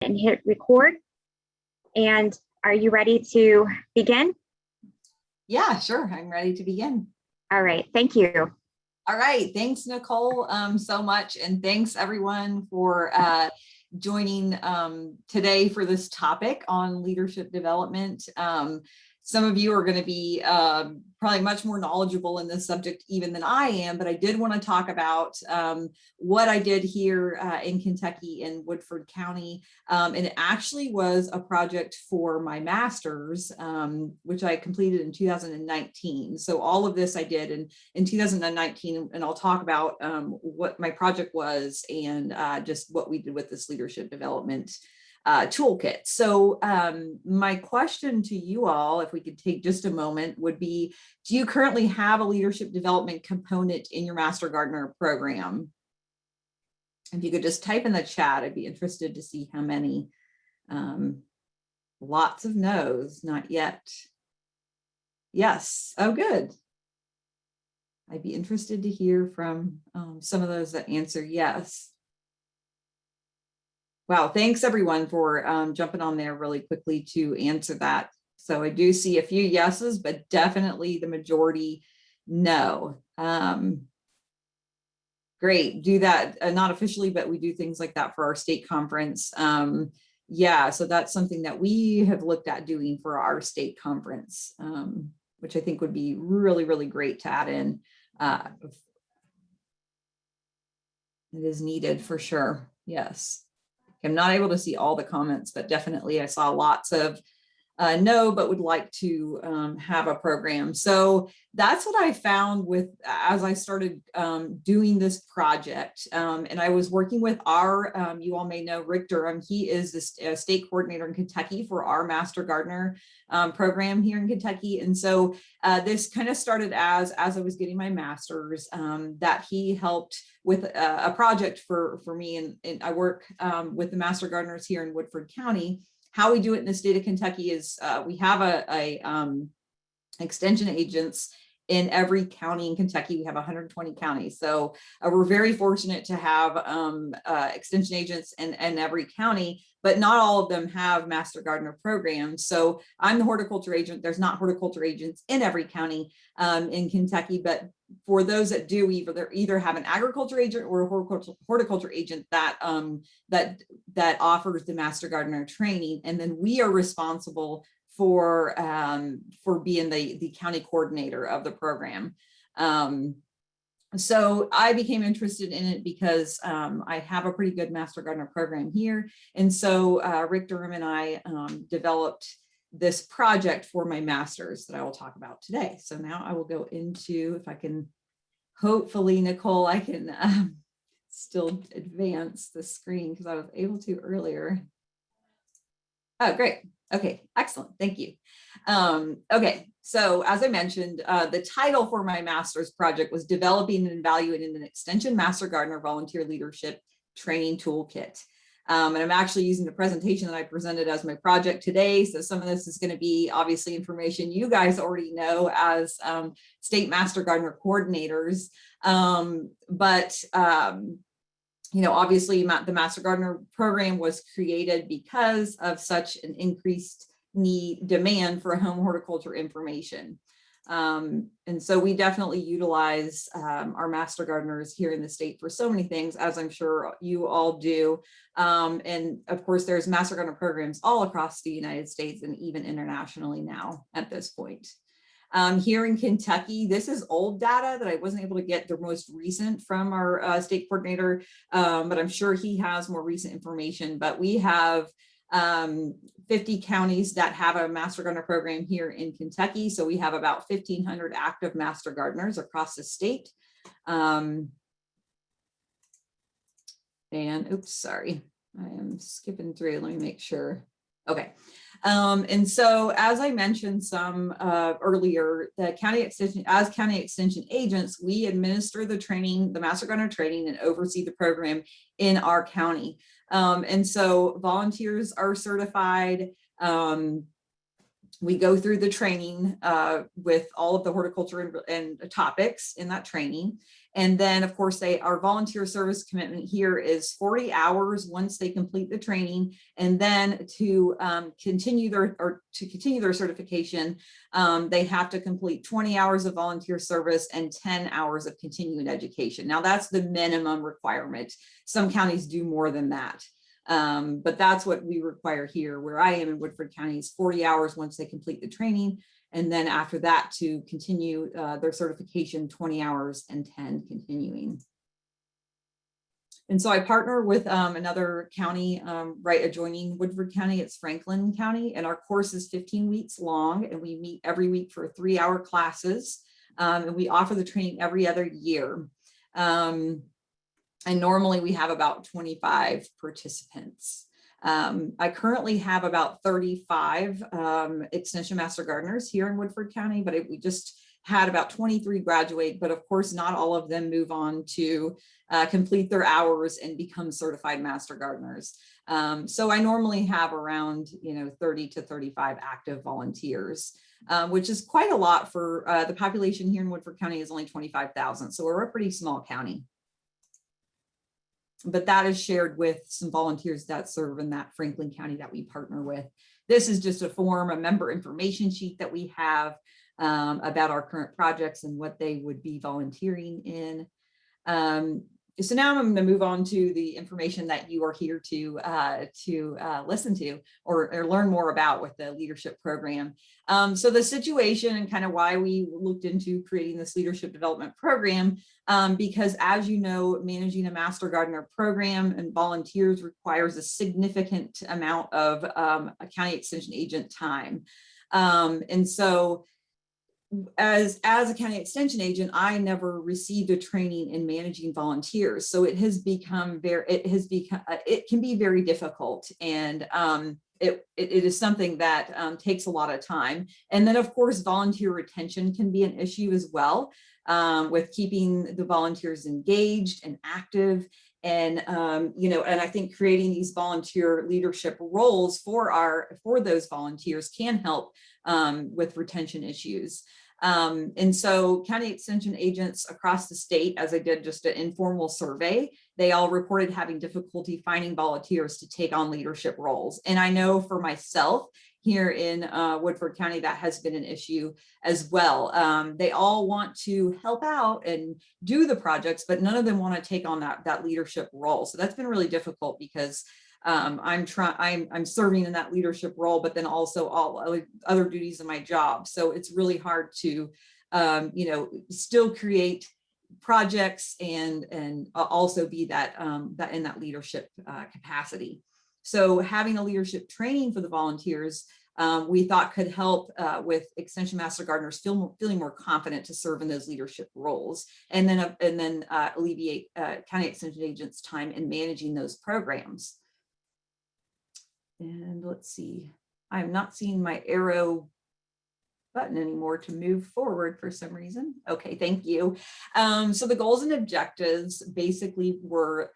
And hit record. And are you ready to begin? Yeah, sure. I'm ready to begin. All right. Thank you. All right. Thanks, Nicole, so much. And thanks everyone for joining today for this topic on leadership development. Some of you are going to be probably much more knowledgeable in this subject even than I am, but I did want to talk about what I did here in Kentucky in Woodford County. And it actually was a project for my master's, which I completed in 2019. So all of this I did in 2019, and I'll talk about what my project was and just what we did with this leadership development toolkit. So my question to you all, if we could take just a moment, would be, do you currently have a leadership development component in your Master Gardener program? If you could just type in the chat, I'd be interested to see how many. Lots of no's, not yet. Yes, oh good. I'd be interested to hear from some of those that answer yes. Wow, thanks everyone for jumping on there really quickly to answer that. So I do see a few yeses, but definitely the majority no. Great, do that, not officially, but we do things like that for our state conference. Yeah, so that's something that we have looked at doing for our state conference, which I think would be really, really great to add in. It is needed for sure, yes. I'm not able to see all the comments, but definitely I saw lots of no, but would like to have a program. So that's what I found with as I started doing this project. And I was working with our, you all may know Rick Durham. He is the state coordinator in Kentucky for our Master Gardener program here in Kentucky. And so this kind of started as I was getting my master's, that he helped with a project for me. And I work with the Master Gardeners here in Woodford County. How we do it in the state of Kentucky is we have a extension agents in every county in Kentucky. We have 120 counties. So we're very fortunate to have extension agents in every county, but not all of them have Master Gardener programs. So I'm the horticulture agent. There's not horticulture agents in every county in Kentucky, but for those that do, either have an agriculture agent or a horticulture agent that that offers the Master Gardener training, and then we are responsible for being the county coordinator of the program. So I became interested in it because I have a pretty good Master Gardener program here, and so Rick Durham and I developed this project for my master's that I will talk about today. So now I will go into, if I can, hopefully, Nicole, I can still advance the screen because I was able to earlier. Oh, great. Okay, excellent. Thank you. Okay, so as I mentioned, the title for my master's project was Developing and Evaluating an Extension Master Gardener Volunteer Leadership Training Toolkit. And I'm actually using the presentation that I presented as my project today. So some of this is going to be obviously information you guys already know as state Master Gardener coordinators. You know, obviously the Master Gardener program was created because of such an increased demand for home horticulture information. And so we definitely utilize our Master Gardeners here in the state for so many things, as I'm sure you all do. And of course, there's Master Gardener programs all across the United States and even internationally now at this point. Here in Kentucky, this is old data that I wasn't able to get the most recent from our state coordinator, but I'm sure he has more recent information. But we have 50 counties that have a Master Gardener program here in Kentucky. So we have about 1,500 active Master Gardeners across the state. And oops, sorry, I am skipping through. Let me make sure. Okay. And so, as I mentioned some earlier, the county extension, as county extension agents, we administer the training, the Master Gardener training, and oversee the program in our county. And so volunteers are certified. We go through the training with all of the horticulture and topics in that training. And then of course our volunteer service commitment here is 40 hours once they complete the training. And then to continue their certification, they have to complete 20 hours of volunteer service and 10 hours of continuing education. Now that's the minimum requirement. Some counties do more than that. But that's what we require here. Where I am in Woodford County is 40 hours once they complete the training. And then after that to continue their certification, 20 hours and 10 continuing. And so I partner with another county right adjoining Woodford County. It's Franklin County, and our course is 15 weeks long, and we meet every week for 3-hour classes. And we offer the training every other year. And normally we have about 25 participants. I currently have about 35 Extension Master Gardeners here in Woodford County, but we just had about 23 graduate, but of course not all of them move on to complete their hours and become certified Master Gardeners. So I normally have around 30 to 35 active volunteers, which is quite a lot for the population here in Woodford County is only 25,000. So we're a pretty small county. But that is shared with some volunteers that serve in that Franklin County that we partner with. This is just a member information sheet that we have about our current projects and what they would be volunteering in. So now I'm going to move on to the information that you are here to listen to or learn more about with the leadership program. So the situation and kind of why we looked into creating this leadership development program, because as you know, managing a Master Gardener program and volunteers requires a significant amount of a county extension agent time. And so as a county extension agent, I never received a training in managing volunteers. So it can be very difficult. And it is something that takes a lot of time. And then of course, volunteer retention can be an issue as well, with keeping the volunteers engaged and active. And, and I think creating these volunteer leadership roles for those volunteers can help with retention issues. And so county extension agents across the state, as I did just an informal survey, they all reported having difficulty finding volunteers to take on leadership roles. And I know for myself here in Woodford County, that has been an issue as well. They all want to help out and do the projects, but none of them want to take on that leadership role. So that's been really difficult because I'm serving in that leadership role, but then also all other duties of my job. So it's really hard to, still create projects and also be that in that leadership capacity. So having a leadership training for the volunteers, we thought could help with Extension Master Gardeners feeling more confident to serve in those leadership roles, and then alleviate county extension agents' time in managing those programs. And let's see, I'm not seeing my arrow button anymore to move forward for some reason. Okay, thank you. So the goals and objectives basically were,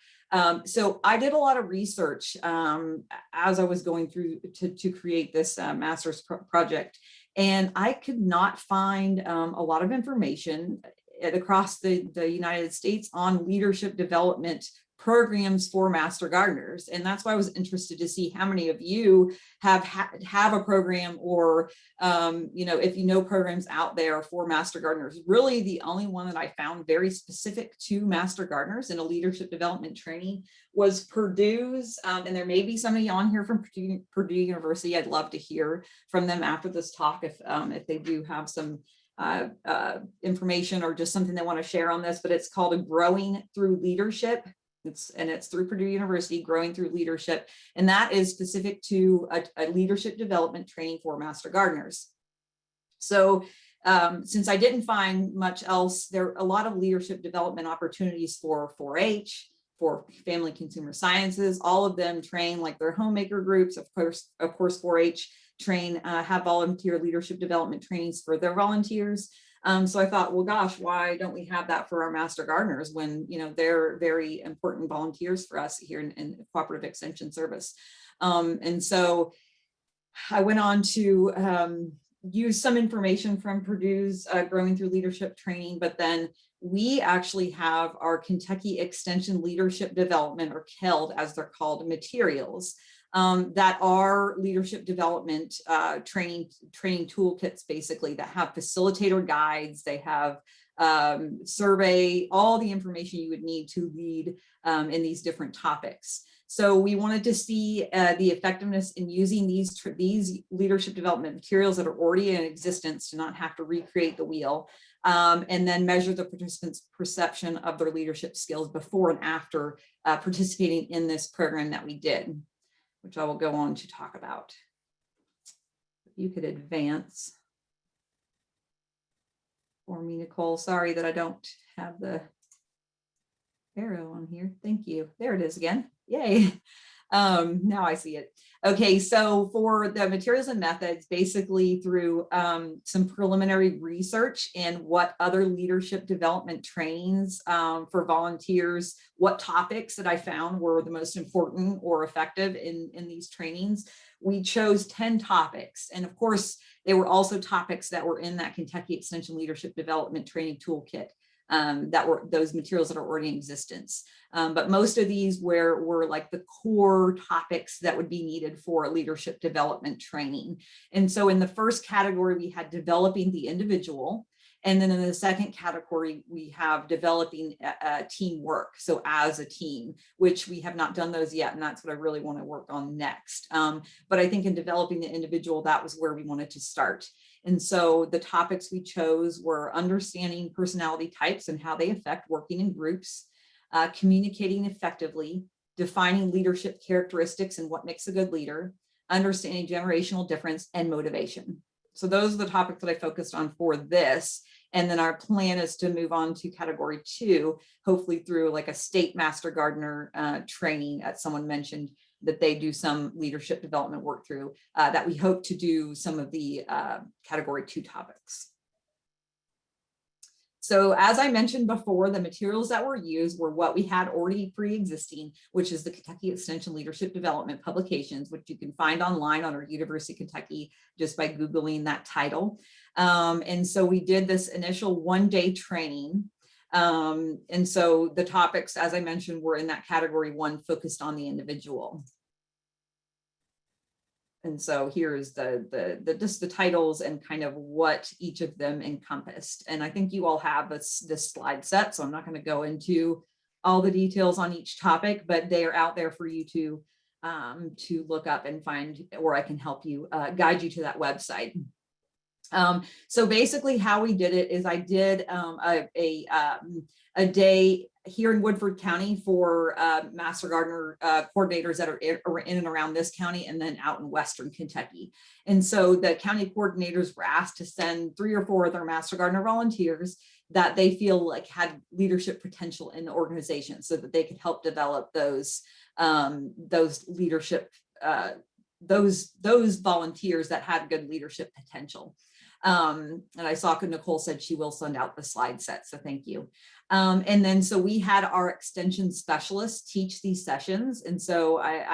so I did a lot of research as I was going through to create this master's project, and I could not find a lot of information across the United States on leadership development programs for Master Gardeners. And that's why I was interested to see how many of you have a program, or if you know programs out there for Master Gardeners. Really the only one that I found very specific to Master Gardeners in a leadership development training was Purdue's, and there may be somebody on here from Purdue University. I'd love to hear from them after this talk if they do have some information or just something they want to share on this, but it's called a Growing Through Leadership. It's through Purdue University, Growing Through Leadership. And that is specific to a leadership development training for Master Gardeners. So since I didn't find much else, there are a lot of leadership development opportunities for 4-H, for Family Consumer Sciences. All of them train like their homemaker groups. Of course, 4-H have volunteer leadership development trainings for their volunteers. So I thought, well, gosh, why don't we have that for our Master Gardeners when, they're very important volunteers for us here in Cooperative Extension Service. And so I went on to use some information from Purdue's Growing Through Leadership training, but then we actually have our Kentucky Extension Leadership Development, or KELD as they're called, materials that are leadership development training toolkits, basically, that have facilitator guides. They have survey, all the information you would need to lead in these different topics. So we wanted to see the effectiveness in using these leadership development materials that are already in existence to not have to recreate the wheel, and then measure the participants' perception of their leadership skills before and after participating in this program that we did, which I will go on to talk about. If you could advance for me, Nicole. Sorry that I don't have the arrow on here. Thank you. There it is again. Yay. Now I see it. Okay, so for the materials and methods, basically through some preliminary research and what other leadership development trainings for volunteers, what topics that I found were the most important or effective in these trainings, we chose 10 topics. And of course, they were also topics that were in that Kentucky Extension Leadership Development Training Toolkit. That were those materials that are already in existence. But most of these were like the core topics that would be needed for leadership development training. And so in the first category, we had developing the individual. And then in the second category, we have developing teamwork. So as a team, which we have not done those yet. And that's what I really want to work on next. But I think in developing the individual, that was where we wanted to start. And so the topics we chose were understanding personality types and how they affect working in groups, communicating effectively, defining leadership characteristics and what makes a good leader, understanding generational difference, and motivation. So those are the topics that I focused on for this. And then our plan is to move on to category 2, hopefully through like a state master gardener training, as someone mentioned, that they do some leadership development work through, that we hope to do some of the category 2 topics. So as I mentioned before, the materials that were used were what we had already pre-existing, which is the Kentucky Extension Leadership Development publications, which you can find online on our University of Kentucky just by Googling that title. And so we did this initial one-day training. And so the topics, as I mentioned, were in that category 1, focused on the individual. And so here's just the titles and kind of what each of them encompassed. And I think you all have this slide set, so I'm not going to go into all the details on each topic, but they are out there for you to look up and find, or I can help you guide you to that website. So basically how we did it is I did a day here in Woodford County for Master Gardener coordinators that are in and around this county, and then out in Western Kentucky. And so the county coordinators were asked to send 3 or 4 of their Master Gardener volunteers that they feel like had leadership potential in the organization, so that they could help develop those leadership, those volunteers that had good leadership potential. And I saw Nicole said she will send out the slide set, so thank you. And then so we had our extension specialists teach these sessions. And so I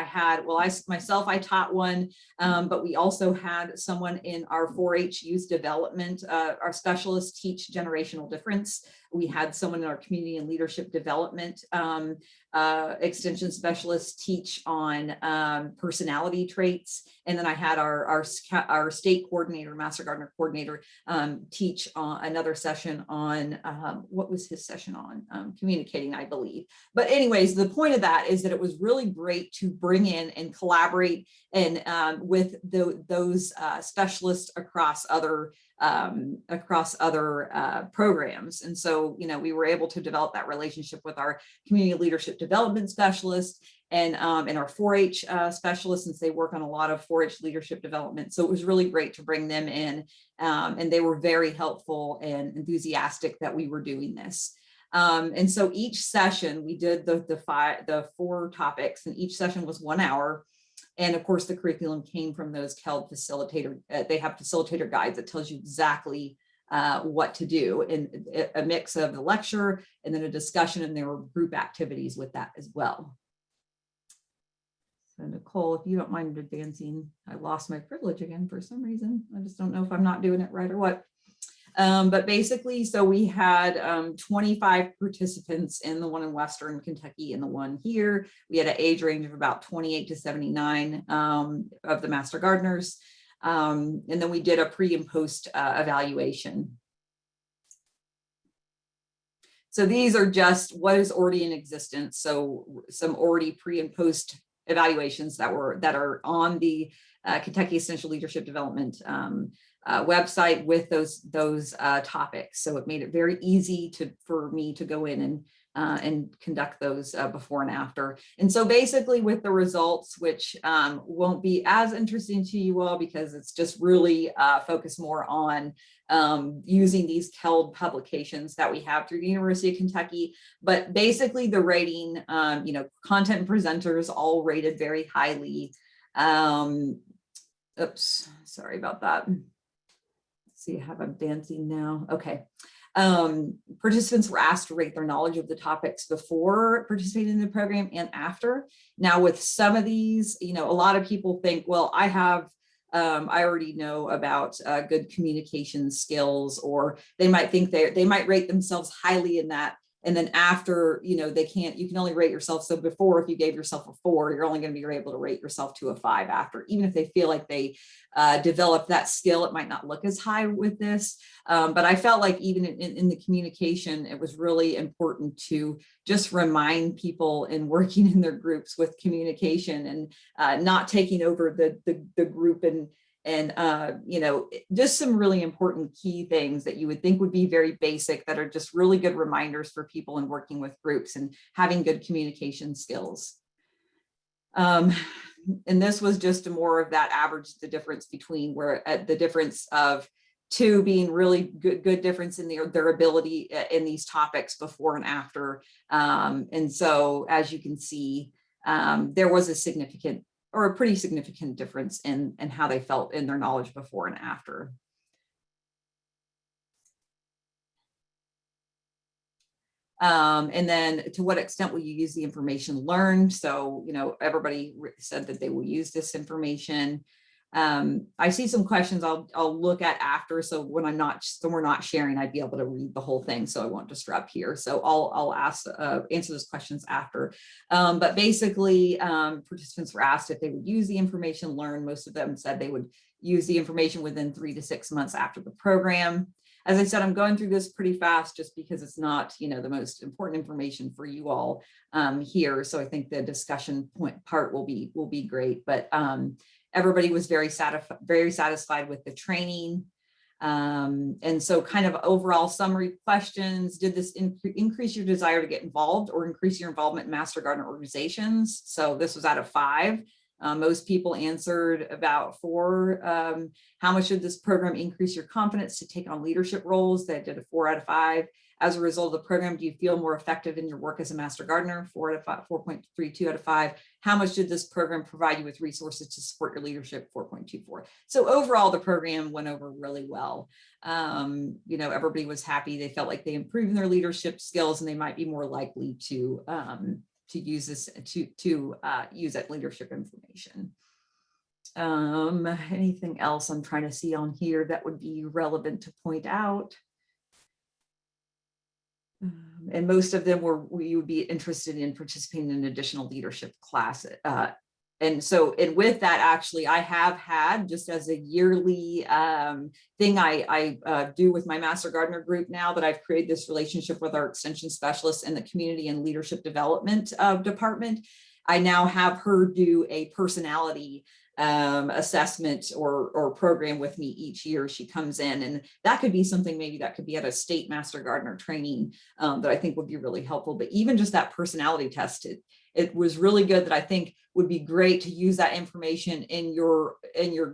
taught one, but we also had someone in our 4-H youth development, our specialists teach generational difference. We had someone in our community and leadership development extension specialists teach on personality traits. And then I had our state coordinator, Master Gardener coordinator, teach on another session on, what was his session on? Communicating, I believe. But anyways, the point of that is that it was really great to bring in and collaborate and with those specialists across other programs. And so, we were able to develop that relationship with our community leadership development specialists and our 4-H specialists, since they work on a lot of 4-H leadership development. So it was really great to bring them in, and they were very helpful and enthusiastic that we were doing this. And so each session we did the 4 topics, and each session was 1 hour. And of course, the curriculum came from those KELD facilitator. They have facilitator guides that tells you exactly what to do, and a mix of the lecture and then a discussion, and there were group activities with that as well. So Nicole, if you don't mind advancing, I lost my privilege again for some reason. I just don't know if I'm not doing it right or what. But basically, so we had 25 participants in the one in Western Kentucky and the one here. We had an age range of about 28 to 79 of the Master Gardeners. And then we did a pre and post evaluation. So these are just what is already in existence. So some already pre and post evaluations that are on the Kentucky Essential Leadership Development website with those topics. So it made it very easy for me to go in and conduct those before and after. And so basically with the results, which won't be as interesting to you all because it's just really focused more on using these KELD publications that we have through the University of Kentucky. But basically the rating, content presenters all rated very highly. Oops, sorry about that. Let's see, I have advancing now. Okay. Participants were asked to rate their knowledge of the topics before participating in the program and after. Now with some of these, a lot of people think, well, I already know about good communication skills, or they might think they might rate themselves highly in that. And then after, you can only rate yourself. So before, if you gave yourself a 4, you're only going to be able to rate yourself to a 5 after, even if they feel like they developed that skill, it might not look as high with this. But I felt like even in the communication, it was really important to just remind people in working in their groups with communication and not taking over the group and just some really important key things that you would think would be very basic that are just really good reminders for people in working with groups and having good communication skills. And this was just more of that average, the difference between the difference of 2 being really good difference in their ability in these topics before and after. And so as you can see, there was a pretty significant difference in how they felt in their knowledge before and after. And then to what extent will you use the information learned? So, everybody said that they will use this information. I see some questions I'll look at after. So when we're not sharing, I'd be able to read the whole thing. So I won't disrupt here. So I'll answer those questions after. But basically, participants were asked if they would use the information learned. Most of them said they would use the information within 3 to 6 months after the program. As I said, I'm going through this pretty fast just because it's not, the most important information for you all here. So I think the discussion part will be great. But everybody was very satisfied with the training. And so kind of overall summary questions, did this increase your desire to get involved or increase your involvement in Master Gardener organizations? So this was out of 5. Most people answered about 4. How much did this program increase your confidence to take on leadership roles? They did a 4 out of 5. As a result of the program, do you feel more effective in your work as a Master Gardener? 4 out of 5, 4.32 out of 5. How much did this program provide you with resources to support your leadership? 4.24. So overall, the program went over really well. Everybody was happy. They felt like they improved their leadership skills and they might be more likely to use this to use that leadership information. Anything else I'm trying to see on here that would be relevant to point out? And most of them you would be interested in participating in additional leadership class. And with that, actually, I have had just as a yearly thing I do with my Master Gardener group now that I've created this relationship with our extension specialists in the community and leadership development department. I now have her do a personality assessment or program with me each year. She comes in, and that could be something maybe that could be at a state Master Gardener training that I think would be really helpful. But even just that personality test, it was really good that I think would be great to use that information in your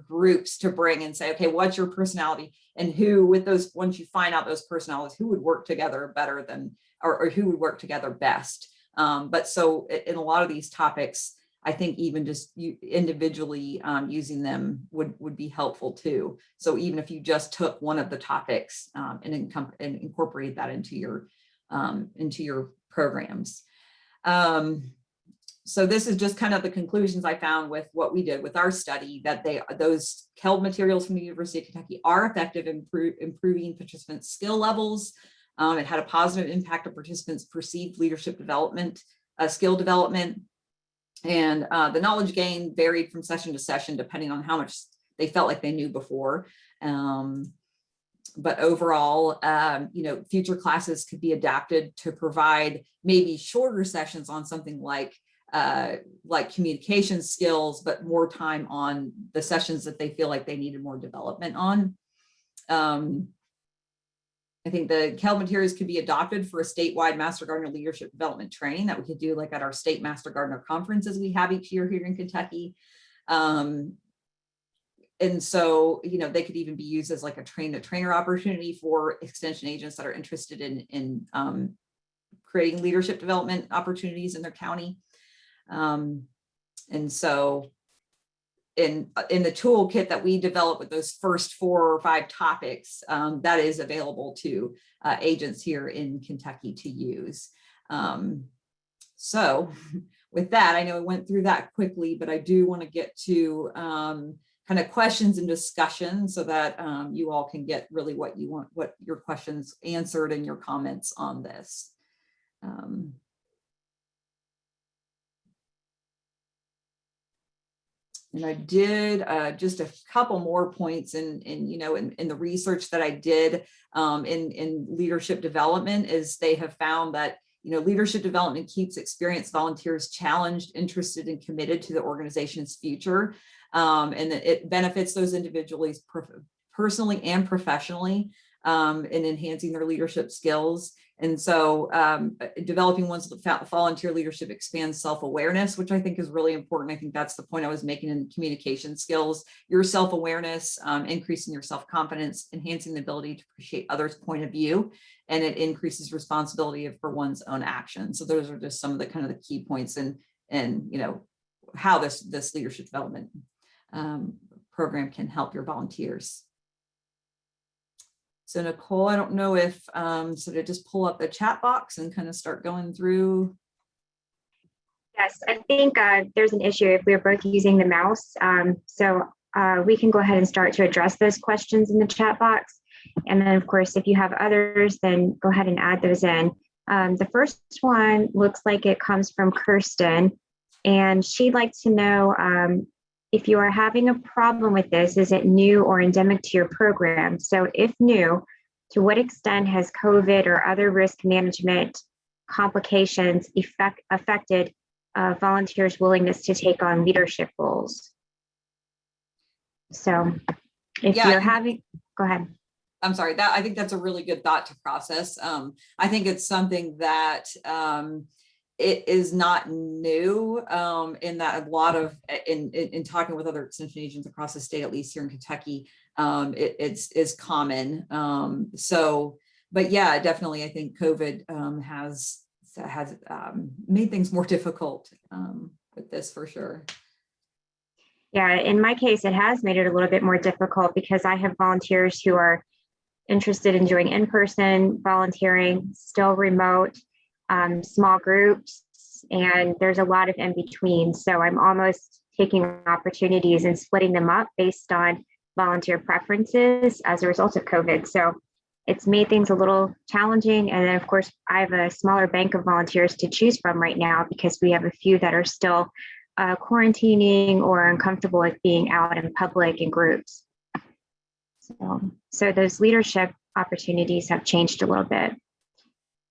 groups to bring and say, okay, what's your personality, and who with those, once you find out those personalities, who would work together better than, or who would work together best. But so in a lot of these topics, I think even just individually using them would be helpful too. So even if you just took one of the topics and incorporate that into your programs. So this is just kind of the conclusions I found with what we did with our study, that those KELB materials from the University of Kentucky are effective in improving participants' skill levels. It had a positive impact on participants' perceived leadership development, skill development. And the knowledge gain varied from session to session, depending on how much they felt like they knew before. But overall, future classes could be adapted to provide maybe shorter sessions on something like communication skills, but more time on the sessions that they feel like they needed more development on. I think the KELB materials could be adopted for a statewide Master Gardener leadership development training that we could do like at our state Master Gardener conferences we have each year here in Kentucky. And so, they could even be used as like a train-the-trainer opportunity for extension agents that are interested in creating leadership development opportunities in their county. And so in the toolkit that we developed with those first 4 or 5 topics, that is available to agents here in Kentucky to use. So with that, I know I went through that quickly, but I do want to get to kind of questions and discussion so that you all can get really what you want, what your questions answered and your comments on this. And I did just a couple more points in the research that I did in leadership development is they have found that, leadership development keeps experienced volunteers challenged, interested, and committed to the organization's future. And it benefits those individuals personally and professionally in enhancing their leadership skills. And so developing one's volunteer leadership expands self-awareness, which I think is really important. I think that's the point I was making in communication skills, your self-awareness, increasing your self-confidence, enhancing the ability to appreciate others' point of view, and it increases responsibility for one's own actions. So those are just some of the kind of the key points in how this leadership development program can help your volunteers. So Nicole, I don't know if, so to just pull up the chat box and kind of start going through. Yes, I think there's an issue if we're both using the mouse. So we can go ahead and start to address those questions in the chat box. And then of course, if you have others, then go ahead and add those in. The first one looks like it comes from Kirsten, and she'd like to know if you are having a problem with this, is it new or endemic to your program? So if new, to what extent has COVID or other risk management complications affected volunteers' willingness to take on leadership roles? So if you're having, go ahead. I'm sorry, I think that's a really good thought to process. I think it's something that it is not new in that a lot of, in talking with other extension agents across the state, at least here in Kentucky, it's common. But yeah, definitely, I think COVID has made things more difficult with this for sure. Yeah, in my case, it has made it a little bit more difficult because I have volunteers who are interested in doing in-person volunteering, still remote, small groups, and there's a lot of in between. So I'm almost taking opportunities and splitting them up based on volunteer preferences as a result of COVID. So it's made things a little challenging. And then of course, I have a smaller bank of volunteers to choose from right now because we have a few that are still quarantining or uncomfortable with being out in public in groups. So those leadership opportunities have changed a little bit.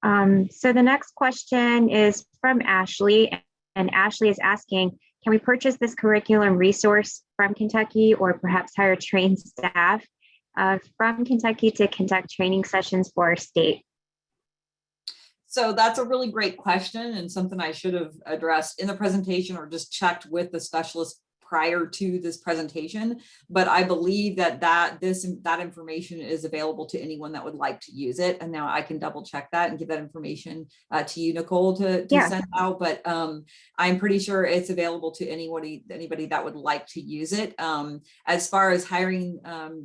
So the next question is from Ashley, and Ashley is asking, can we purchase this curriculum resource from Kentucky or perhaps hire trained staff from Kentucky to conduct training sessions for our state? So that's a really great question and something I should have addressed in the presentation or just checked with the specialist prior to this presentation, but I believe that information is available to anyone that would like to use it. And now I can double check that and give that information to you, Nicole, to send out. But I'm pretty sure it's available to anybody that would like to use it. As far as hiring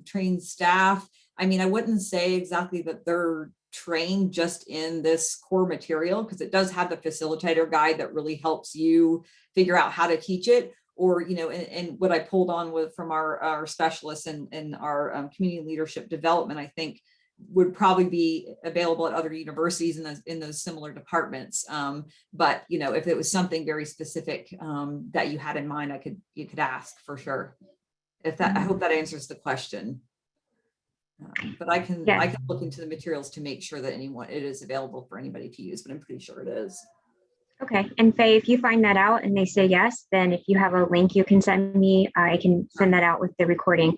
trained staff, I mean, I wouldn't say exactly that they're trained just in this core material, because it does have the facilitator guide that really helps you figure out how to teach it. Or, and what I pulled on from our specialists and our community leadership development, I think would probably be available at other universities in those similar departments. But, if it was something very specific that you had in mind, you could ask for sure. I hope that answers the question. But I can look into the materials to make sure that it is available for anybody to use, but I'm pretty sure it is. Okay. And Faye, if you find that out and they say yes, then if you have a link you can send me, I can send that out with the recording.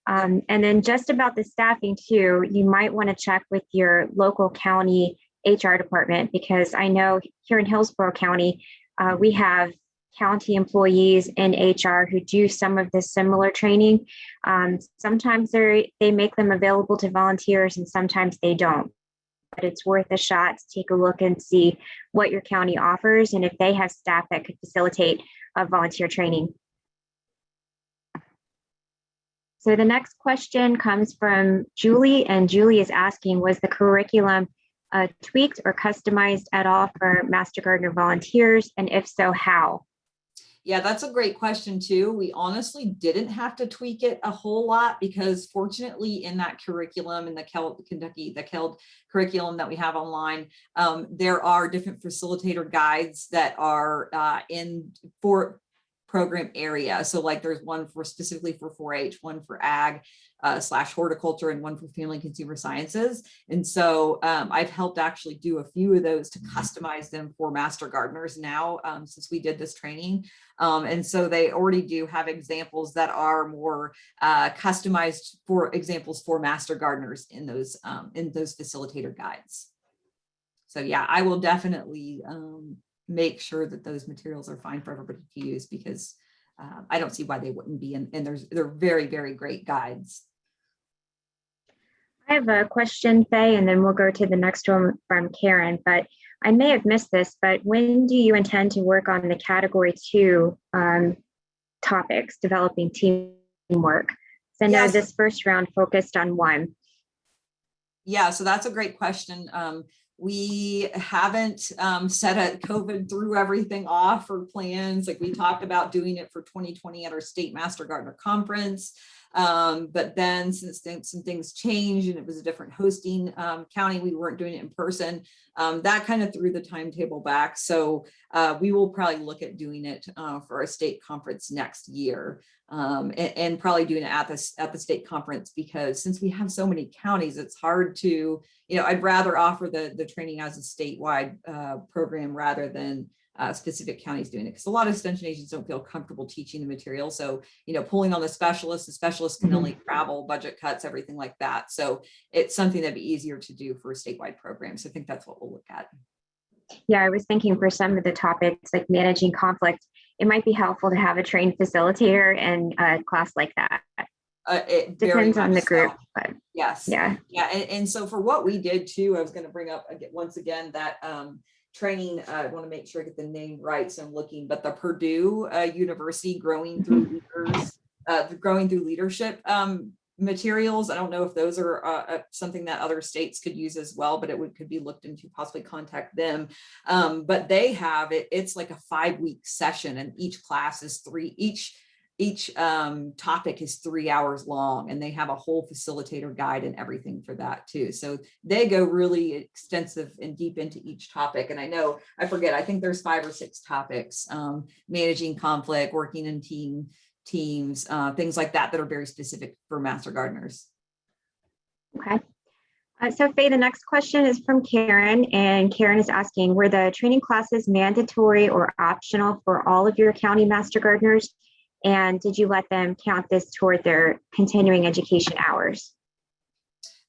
And then just about the staffing too, you might want to check with your local county HR department, because I know here in Hillsborough County, we have county employees in HR who do some of this similar training. Sometimes they make them available to volunteers and sometimes they don't. But it's worth a shot to take a look and see what your county offers and if they have staff that could facilitate volunteer training. So the next question comes from Julie, and Julie is asking, was the curriculum tweaked or customized at all for Master Gardener volunteers? And if so, how? Yeah, that's a great question too. We honestly didn't have to tweak it a whole lot, because fortunately in that curriculum, in the KELD curriculum that we have online, there are different facilitator guides that are for program area. So like there's one specifically for 4-H, one for ag / horticulture, and one for family and consumer sciences. And so I've helped actually do a few of those to customize them for master gardeners now, since we did this training. And so they already do have examples that are more customized for examples for master gardeners in those facilitator guides. So yeah, I will definitely make sure that those materials are fine for everybody to use, because I don't see why they wouldn't be. And they're very, very great guides. I have a question, Faye, and then we'll go to the next one from Karen, but I may have missed this, but when do you intend to work on the category 2 topics, developing teamwork? So I know this first round focused on 1. Yeah, so that's a great question. We haven't set a COVID threw everything off or plans. Like we talked about doing it for 2020 at our state Master Gardener conference. But then since some things changed and it was a different hosting county, we weren't doing it in person. That kind of threw the timetable back. So we will probably look at doing it for our state conference next year, and probably doing it at the state conference, because since we have so many counties, it's hard to, I'd rather offer the training as a statewide program rather than specific counties doing it, because a lot of extension agents don't feel comfortable teaching the material. So, pulling on the specialists can only travel, budget cuts, everything like that. So it's something that'd be easier to do for a statewide program. So I think that's what we'll look at. Yeah, I was thinking for some of the topics like managing conflict, it might be helpful to have a trained facilitator in a class like that. It depends on the group, but yes. Yeah. And so for what we did too, I was going to bring up once again that training, I want to make sure I get the name right, so I'm looking, but the Purdue University Growing Through Leadership materials. I don't know if those are something that other states could use as well, but could be looked into, possibly contact them. But they have it's like a 5-week session, and each class is each topic is 3 hours long, and they have a whole facilitator guide and everything for that too. So they go really extensive and deep into each topic. And I think there's 5 or 6 topics, managing conflict, working in teams, things like that are very specific for master gardeners. Okay. So Faye, the next question is from Karen, and Karen is asking, were the training classes mandatory or optional for all of your county master gardeners? And did you let them count this toward their continuing education hours?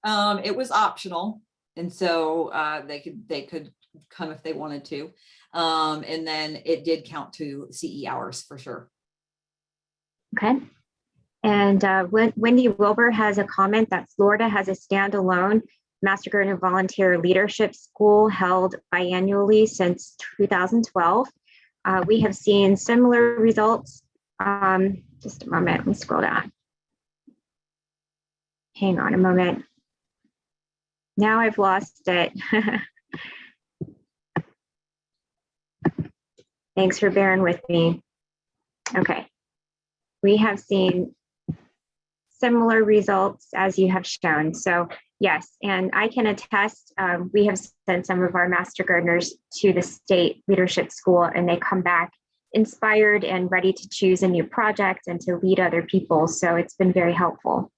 It was optional. And so they could come if they wanted to. And then it did count to CE hours for sure. Okay. And Wendy Wilbur has a comment that Florida has a standalone Master Gardener Volunteer Leadership School held biannually since 2012. We have seen similar results. Just a moment, let me scroll down. Hang on a moment. Now I've lost it. Thanks for bearing with me. Okay. We have seen similar results as you have shown. So yes, and I can attest, we have sent some of our master gardeners to the state leadership school, and they come back inspired and ready to choose a new project and to lead other people. So it's been very helpful.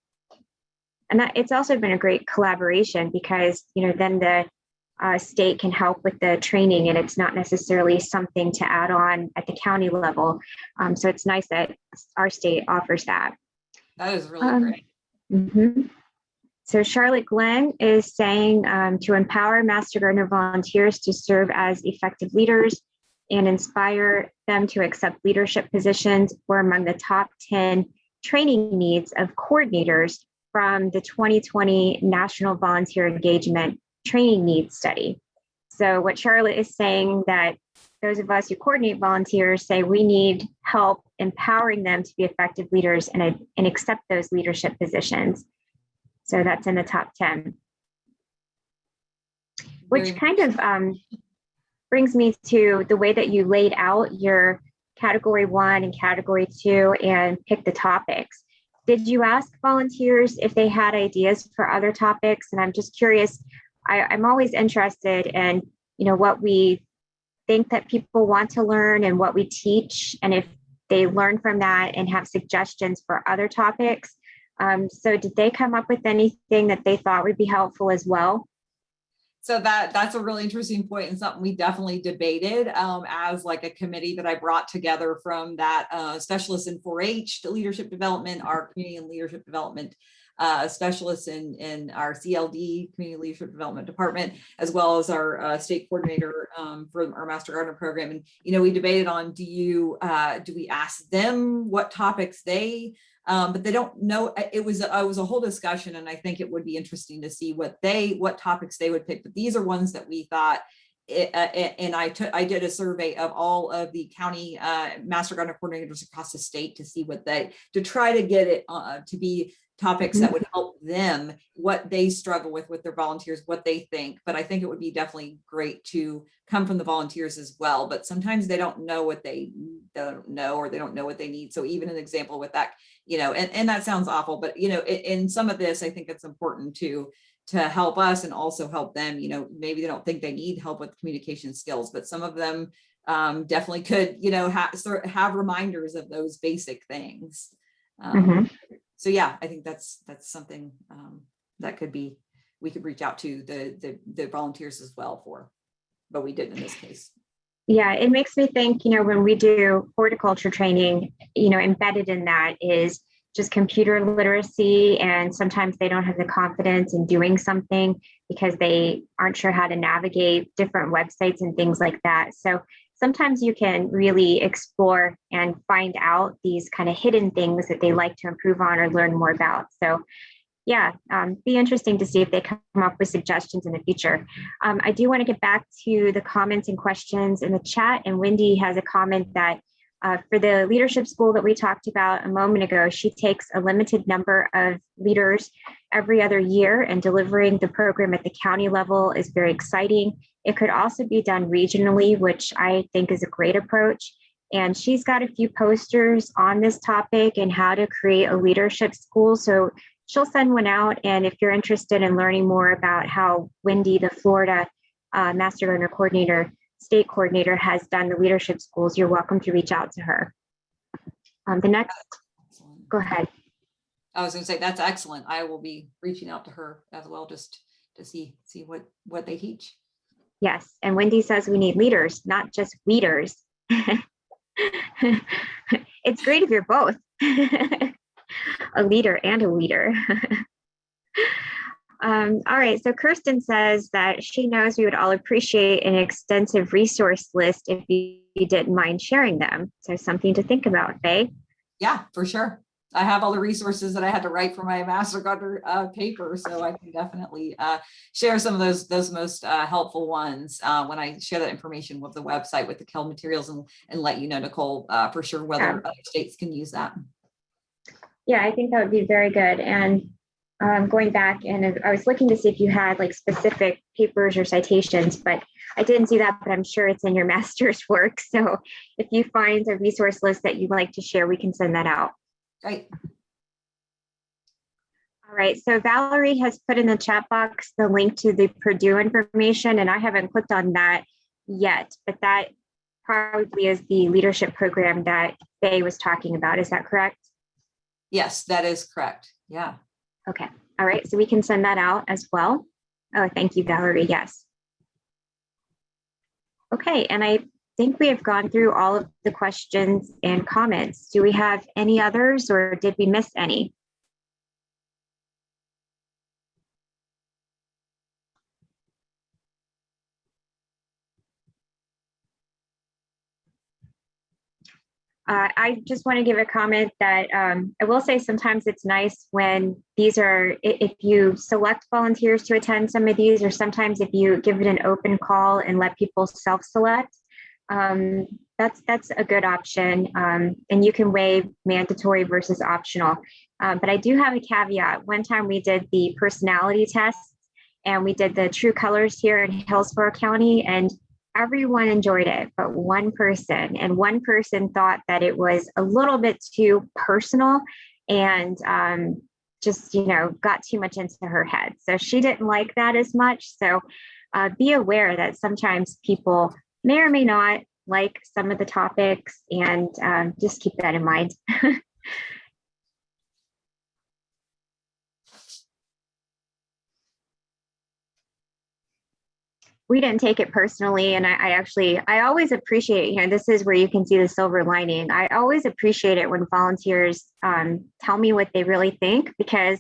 And that it's also been a great collaboration because, then the state can help with the training, and it's not necessarily something to add on at the county level. So it's nice that our state offers that. That is really great. Mm-hmm. So Charlotte Glenn is saying to empower Master Gardener volunteers to serve as effective leaders and inspire them to accept leadership positions were among the top 10 training needs of coordinators from the 2020 National Volunteer Engagement Training Needs Study. So what Charlotte is saying, that those of us who coordinate volunteers say we need help empowering them to be effective leaders and accept those leadership positions. So that's in the top 10. Which kind of brings me to the way that you laid out your category 1 and category 2 and pick the topics. Did you ask volunteers if they had ideas for other topics? And I'm just curious, I'm always interested in, what we think that people want to learn and what we teach, and if they learn from that and have suggestions for other topics. So did they come up with anything that they thought would be helpful as well? So that's a really interesting point, and something we definitely debated as like a committee that I brought together from that specialists in 4-H to leadership development, our community and leadership development specialists in our CLD, community leadership development department, as well as our state coordinator for our Master Gardener program. And we debated on do we ask them what topics they but they don't know. It was a whole discussion, and I think it would be interesting to see what topics they would pick. But these are ones that we thought. And I did a survey of all of the county Master Gardener coordinators across the state to see to try to get it to be topics that would help them, what they struggle with their volunteers, what they think. But I think it would be definitely great to come from the volunteers as well. But sometimes they don't know what they don't know, or they don't know what they need. So even an example with that, and that sounds awful, but in some of this, I think it's important to help us and also help them. Maybe they don't think they need help with communication skills, but some of them definitely could, have reminders of those basic things. So yeah, I think that's something that we could reach out to the volunteers as well for, but we didn't in this case. Yeah, it makes me think, when we do horticulture training, embedded in that is just computer literacy. And sometimes they don't have the confidence in doing something because they aren't sure how to navigate different websites and things like that. So sometimes you can really explore and find out these kind of hidden things that they like to improve on or learn more about. So yeah, be interesting to see if they come up with suggestions in the future. I do want to get back to the comments and questions in the chat. And Wendy has a comment that for the leadership school that we talked about a moment ago, she takes a limited number of leaders every other year, and delivering the program at the county level is very exciting. It could also be done regionally, which I think is a great approach. And she's got a few posters on this topic and how to create a leadership school. So she'll send one out. And if you're interested in learning more about how Wendy, the Florida Master Gardener Coordinator, state coordinator, has done the leadership schools, you're welcome to reach out to her. The next, go ahead. I was going to say that's excellent. I will be reaching out to her as well, just to see what they teach. Yes, and Wendy says we need leaders, not just weeders. It's great if you're both. A leader and a leader. All right, so Kirsten says that she knows we would all appreciate an extensive resource list if you didn't mind sharing them. So something to think about, Faye. Yeah, for sure. I have all the resources that I had to write for my Master Gardener paper, so I can definitely share some of those most helpful ones when I share that information with the website with the KEL materials, and let you know, Nicole, for sure whether other states can use that. Yeah, I think that would be very good. And going back and I was looking to see if you had like specific papers or citations, but I didn't see that, but I'm sure it's in your master's work. So if you find a resource list that you'd like to share, we can send that out. Great. All right, so Valerie has put in the chat box the link to the Purdue information, and I haven't clicked on that yet, but that probably is the leadership program that Faye was talking about. Is that correct? Yes, that is correct. Yeah. Okay. All right. So we can send that out as well. Oh, thank you, Valerie. Yes. Okay. And I think we have gone through all of the questions and comments. Do we have any others or did we miss any? I just want to give a comment that I will say sometimes it's nice when these are, if you select volunteers to attend some of these, or sometimes if you give it an open call and let people self-select, that's a good option. And you can weigh mandatory versus optional. But I do have a caveat. One time we did the personality test and we did the true colors here in Hillsborough County, and everyone enjoyed it, but one person, and one person thought that it was a little bit too personal and just, got too much into her head. So she didn't like that as much. So be aware that sometimes people may or may not like some of the topics, and just keep that in mind. We didn't take it personally. And I always appreciate, this is where you can see the silver lining. I always appreciate it when volunteers tell me what they really think, because,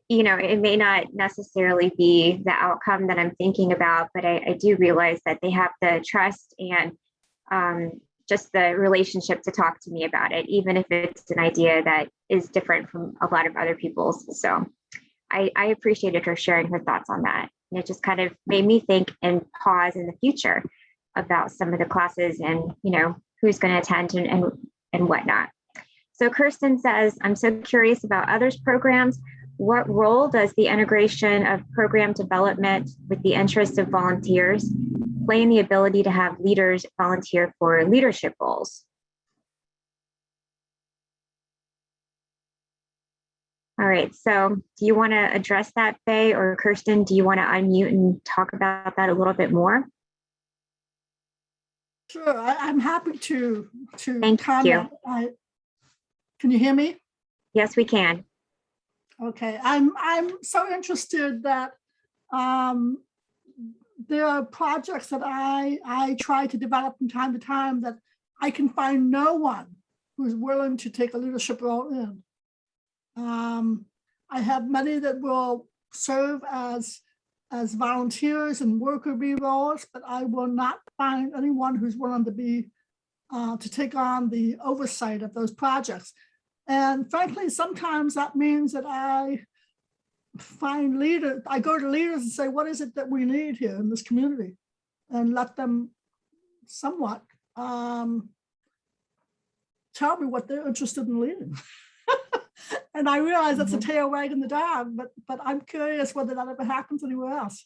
it may not necessarily be the outcome that I'm thinking about, but I do realize that they have the trust and just the relationship to talk to me about it, even if it's an idea that is different from a lot of other people's. So I appreciated her sharing her thoughts on that. And it just kind of made me think and pause in the future about some of the classes and, who's going to attend and whatnot. So Kirsten says, I'm so curious about others' programs. What role does the integration of program development with the interests of volunteers play in the ability to have leaders volunteer for leadership roles? All right, so do you want to address that, Faye, or Kirsten? Do you want to unmute and talk about that a little bit more? Sure, I'm happy to Thank comment. Can you hear me? Yes, we can. Okay, I'm so interested that there are projects that I try to develop from time to time that I can find no one who's willing to take a leadership role in. I have many that will serve as volunteers and worker bee roles, but I will not find anyone who's willing to be to take on the oversight of those projects. And frankly, sometimes that means that I find leaders, I go to leaders and say, what is it that we need here in this community? And let them somewhat tell me what they're interested in leading. And I realize that's a tail wagging the dog, but I'm curious whether that ever happens anywhere else.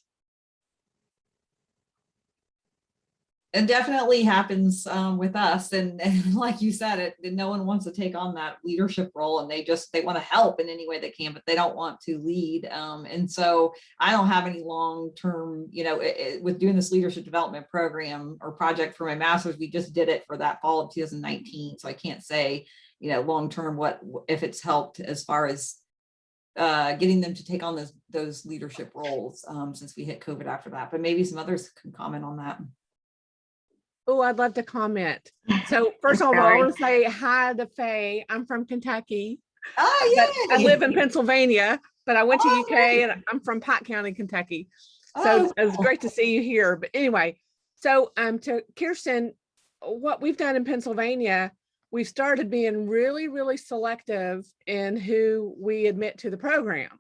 It definitely happens with us. And like you said, no one wants to take on that leadership role, and they want to help in any way they can, but they don't want to lead. And so I don't have any long-term, with doing this leadership development program or project for my master's, we just did it for that fall of 2019. So I can't say, long-term, if it's helped as far as getting them to take on those leadership roles since we hit COVID after that, but maybe some others can comment on that. Oh, I'd love to comment. So first of all, I want to say hi to Faye. I'm from Kentucky. Oh, yeah. I live in Pennsylvania, but I went to UK and I'm from Pike County, Kentucky. So it's great to see you here. But anyway, so to Kirsten, what we've done in Pennsylvania, we've started being really, really selective in who we admit to the program.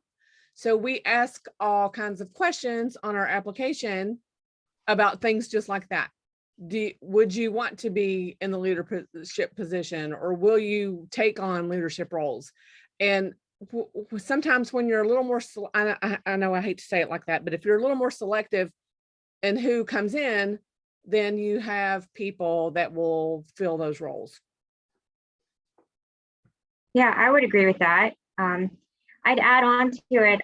So we ask all kinds of questions on our application about things just like that. Would you want to be in the leadership position, or will you take on leadership roles? And sometimes when you're a little more, I know I hate to say it like that, but if you're a little more selective in who comes in, then you have people that will fill those roles. Yeah, I would agree with that. I'd add on to it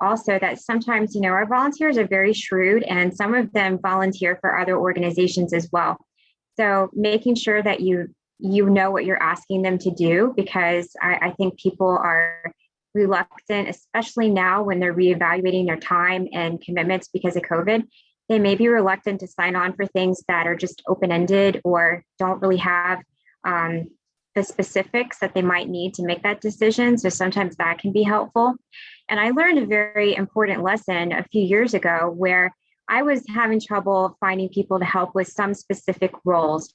also that sometimes, our volunteers are very shrewd and some of them volunteer for other organizations as well. So making sure that you know what you're asking them to do, because I think people are reluctant, especially now when they're reevaluating their time and commitments because of COVID. They may be reluctant to sign on for things that are just open-ended or don't really have the specifics that they might need to make that decision. So sometimes that can be helpful. And I learned a very important lesson a few years ago where I was having trouble finding people to help with some specific roles.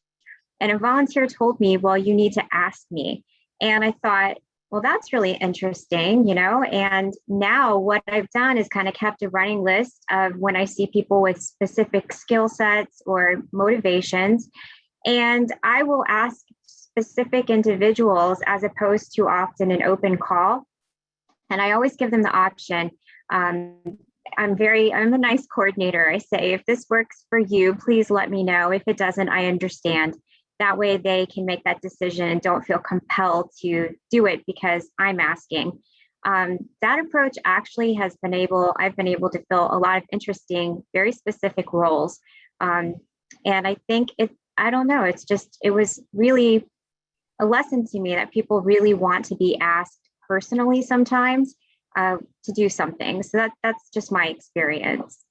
And a volunteer told me, well, you need to ask me. And I thought, well, that's really interesting, and now what I've done is kind of kept a running list of when I see people with specific skill sets or motivations, and I will ask specific individuals as opposed to often an open call. And I always give them the option. I'm a nice coordinator. I say, if this works for you, please let me know. If it doesn't, I understand. That way they can make that decision and don't feel compelled to do it because I'm asking. That approach actually I've been able to fill a lot of interesting, very specific roles. And I think it was really a lesson to me that people really want to be asked personally sometimes to do something. So that's just my experience.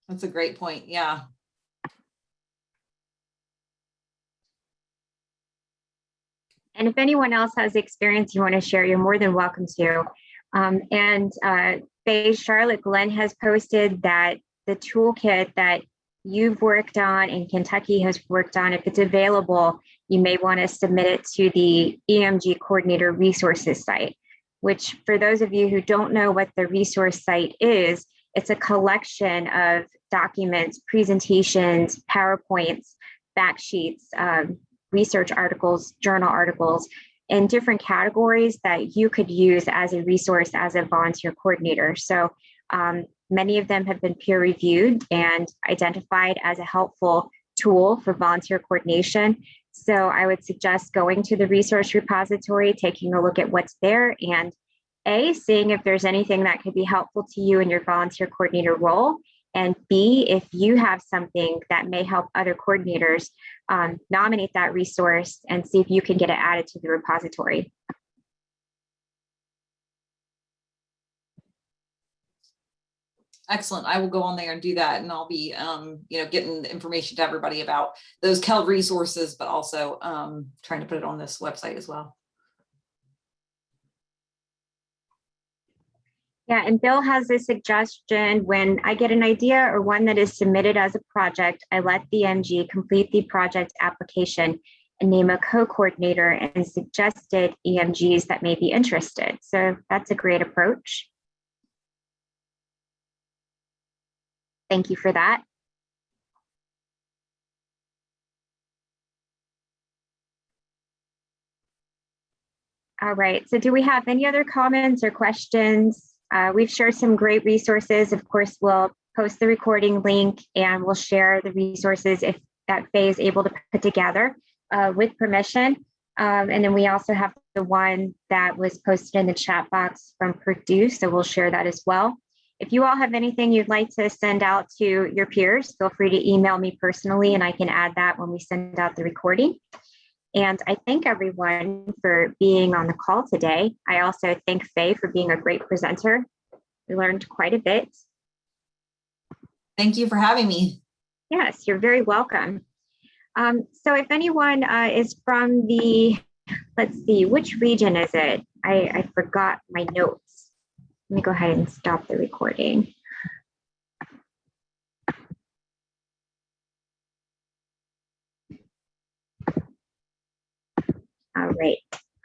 That's a great point. Yeah. And if anyone else has experience you want to share, you're more than welcome to. Faye, Charlotte Glenn has posted that the toolkit that you've worked on and Kentucky has worked on, if it's available, you may want to submit it to the EMG coordinator resources site, which for those of you who don't know what the resource site is, it's a collection of documents, presentations, PowerPoints, fact sheets, research articles, journal articles, in different categories that you could use as a resource as a volunteer coordinator. So many of them have been peer reviewed and identified as a helpful tool for volunteer coordination. So I would suggest going to the resource repository, taking a look at what's there, and seeing if there's anything that could be helpful to you in your volunteer coordinator role. And B, if you have something that may help other coordinators, nominate that resource and see if you can get it added to the repository. Excellent. I will go on there and do that. And I'll be, getting the information to everybody about those KELD resources, but also trying to put it on this website as well. Yeah, and Bill has a suggestion. When I get an idea or one that is submitted as a project, I let the MG complete the project application and name a co-coordinator and suggested EMGs that may be interested. So that's a great approach. Thank you for that. All right, so do we have any other comments or questions? We've shared some great resources. Of course, we'll post the recording link and we'll share the resources if that Faye is able to put together with permission. And then we also have the one that was posted in the chat box from Purdue, so we'll share that as well. If you all have anything you'd like to send out to your peers, feel free to email me personally and I can add that when we send out the recording. And I thank everyone for being on the call today. I also thank Faye for being a great presenter. We learned quite a bit. Thank you for having me. Yes, you're very welcome. So if anyone is from let's see, which region is it? I forgot my notes. Let me go ahead and stop the recording. All right.